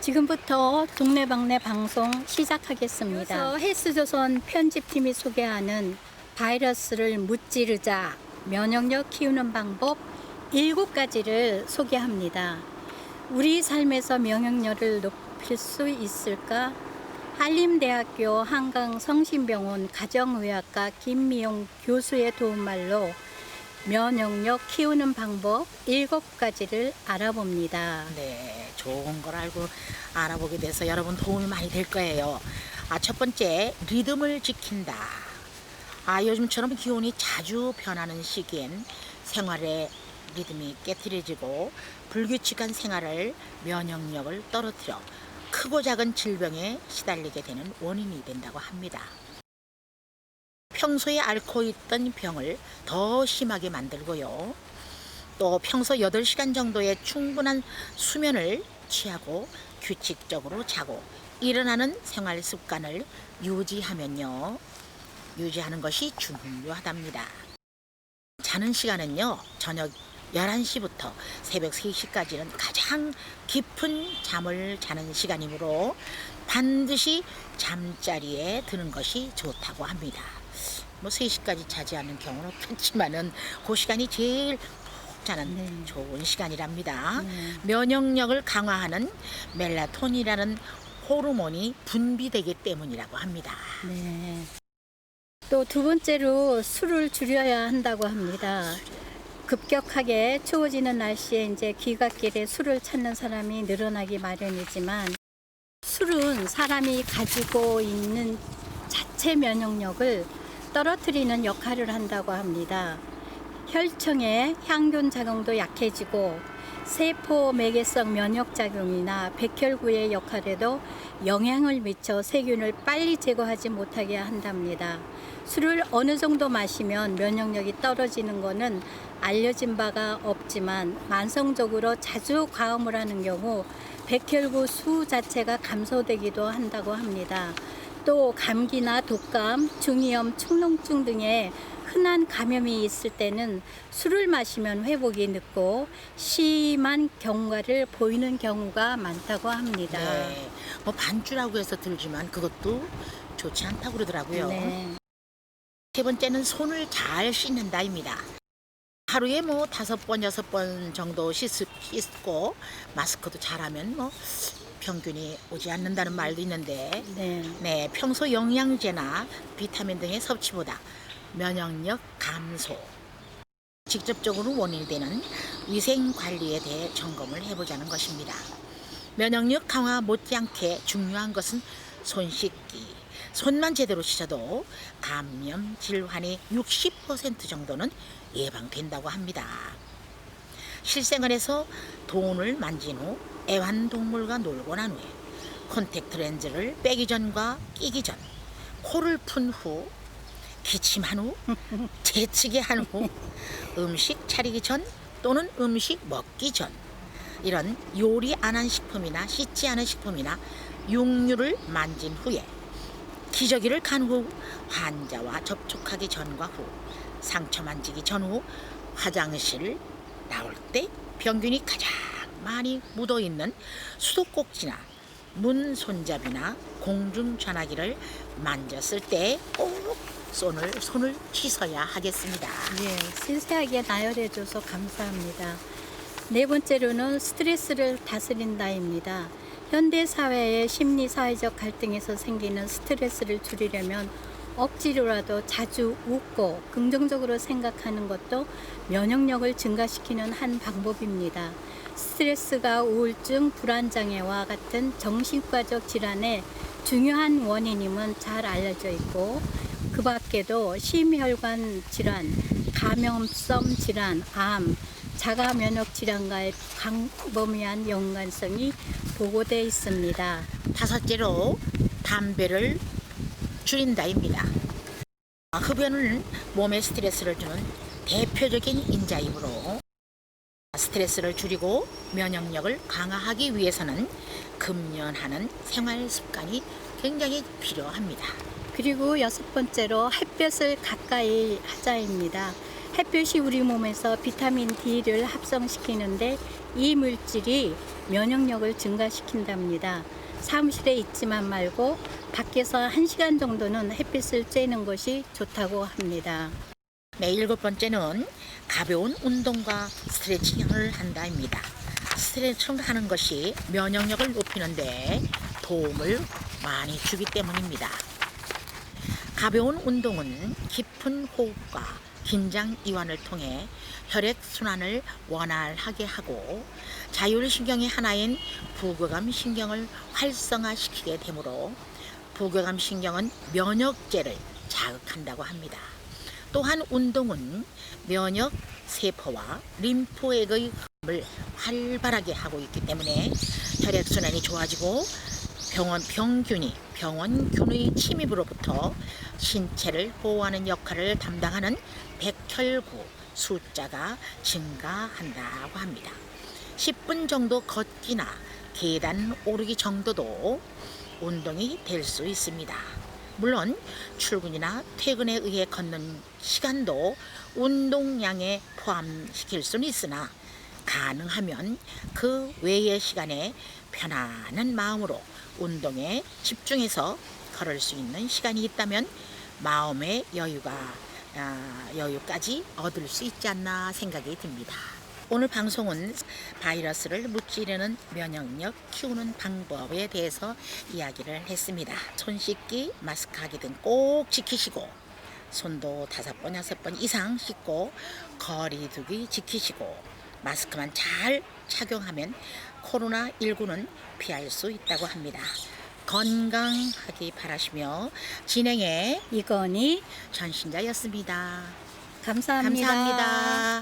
지금부터 동네방네 방송 시작하겠습니다. 헬스조선 편집팀이 소개하는 바이러스를 무찌르자 면역력 키우는 방법 7가지를 소개합니다. 우리 삶에서 면역력을 높일 수 있을까? 한림대학교 한강성심병원 가정의학과 김미용 교수의 도움말로 면역력 키우는 방법 7가지를 알아봅니다. 네, 좋은 걸 알아보게 돼서 여러분 도움이 많이 될 거예요. 첫 번째, 리듬을 지킨다. 요즘처럼 기온이 자주 변하는 시기엔 생활의 리듬이 깨트려지고 불규칙한 생활을 면역력을 떨어뜨려 크고 작은 질병에 시달리게 되는 원인이 된다고 합니다. 평소에 앓고 있던 병을 더 심하게 만들고요. 또 평소 8시간 정도의 충분한 수면을 취하고 규칙적으로 자고 일어나는 생활 습관을 유지하는 것이 중요하답니다. 자는 시간은요, 저녁 11시부터 새벽 3시까지는 가장 깊은 잠을 자는 시간이므로 반드시 잠자리에 드는 것이 좋다고 합니다. 3시까지 자지 않는 경우는 없겠지만은 그 시간이 제일 푹 자는 좋은 시간이랍니다. 면역력을 강화하는 멜라토닌이라는 호르몬이 분비되기 때문이라고 합니다. 네. 또 두 번째로 술을 줄여야 한다고 합니다. 급격하게 추워지는 날씨에 이제 귀갓길에 술을 찾는 사람이 늘어나기 마련이지만 술은 사람이 가지고 있는 자체 면역력을 떨어뜨리는 역할을 한다고 합니다. 혈청의 향균 작용도 약해지고 세포 매개성 면역 작용이나 백혈구의 역할에도 영향을 미쳐 세균을 빨리 제거하지 못하게 한답니다. 술을 어느 정도 마시면 면역력이 떨어지는 것은 알려진 바가 없지만 만성적으로 자주 과음을 하는 경우 백혈구 수 자체가 감소되기도 한다고 합니다. 또 감기나 독감, 중이염, 축농증 등의 흔한 감염이 있을 때는 술을 마시면 회복이 늦고 심한 경과를 보이는 경우가 많다고 합니다. 네, 반주라고 해서 들지만 그것도 좋지 않다고 그러더라고요. 네. 세 번째는 손을 잘 씻는다입니다. 하루에 5번, 6번 정도 씻고 마스크도 잘하면 병균이 오지 않는다는 말도 있는데 네, 평소 영양제나 비타민 등의 섭취보다 면역력 감소, 직접적으로 원인이 되는 위생 관리에 대해 점검을 해보자는 것입니다. 면역력 강화 못지않게 중요한 것은 손 씻기. 손만 제대로 씻어도 감염 질환의 60% 정도는 예방된다고 합니다. 실생활에서 돈을 만진 후 애완동물과 놀고 난 후에 콘택트 렌즈를 빼기 전과 끼기 전, 코를 푼 후, 기침한 후, 재치기 한 후, 음식 차리기 전 또는 음식 먹기 전, 이런 요리 안 한 식품이나 씻지 않은 식품이나 육류를 만진 후에 기저귀를 간 후, 환자와 접촉하기 전과 후, 상처 만지기 전후, 화장실 나올 때 병균이 가장 많이 묻어있는 수도꼭지나 문 손잡이나 공중전화기를 만졌을 때 꼭 손을 씻어야 하겠습니다. 예, 세세하게 나열해줘서 감사합니다. 네 번째로는 스트레스를 다스린다입니다. 현대사회의 심리사회적 갈등에서 생기는 스트레스를 줄이려면 억지로라도 자주 웃고 긍정적으로 생각하는 것도 면역력을 증가시키는 한 방법입니다. 스트레스가 우울증, 불안장애와 같은 정신과적 질환의 중요한 원인임은 잘 알려져 있고 그 밖에도 심혈관 질환, 감염성 질환, 암, 자가 면역 질환과의 광범위한 연관성이 보고되어 있습니다. 다섯째로 담배를 줄인다입니다. 흡연은 몸에 스트레스를 주는 대표적인 인자이므로 스트레스를 줄이고 면역력을 강화하기 위해서는 금연하는 생활 습관이 굉장히 필요합니다. 그리고 6번째로 햇볕을 가까이 하자입니다. 햇볕이 우리 몸에서 비타민 D를 합성시키는데 이 물질이 면역력을 증가시킨답니다. 사무실에 있지만 말고 밖에서 1시간 정도는 햇빛을 쬐는 것이 좋다고 합니다. 네, 7번째는 가벼운 운동과 스트레칭을 한다입니다. 스트레칭을 하는 것이 면역력을 높이는데 도움을 많이 주기 때문입니다. 가벼운 운동은 깊은 호흡과 긴장 이완을 통해 혈액순환을 원활하게 하고 자율신경의 하나인 부교감 신경을 활성화시키게 되므로 부교감 신경은 면역제를 자극한다고 합니다. 또한 운동은 면역 세포와 림프액의 흐름을 활발하게 하고 있기 때문에 혈액순환이 좋아지고 병원균의 침입으로부터 신체를 보호하는 역할을 담당하는 백혈구 숫자가 증가한다고 합니다. 10분 정도 걷기나 계단 오르기 정도도 운동이 될 수 있습니다. 물론 출근이나 퇴근에 의해 걷는 시간도 운동량에 포함시킬 수는 있으나 가능하면 그 외의 시간에 편안한 마음으로 운동에 집중해서 걸을 수 있는 시간이 있다면 마음의 여유까지 얻을 수 있지 않나 생각이 듭니다. 오늘 방송은 바이러스를 무찌르는 면역력 키우는 방법에 대해서 이야기를 했습니다. 손 씻기, 마스크 하기 등 꼭 지키시고 손도 5번, 6번 이상 씻고 거리두기 지키시고 마스크만 잘 착용하면 코로나19는 피할 수 있다고 합니다. 건강하기 바라시며 진행의 이건희 전신자였습니다. 감사합니다. 감사합니다.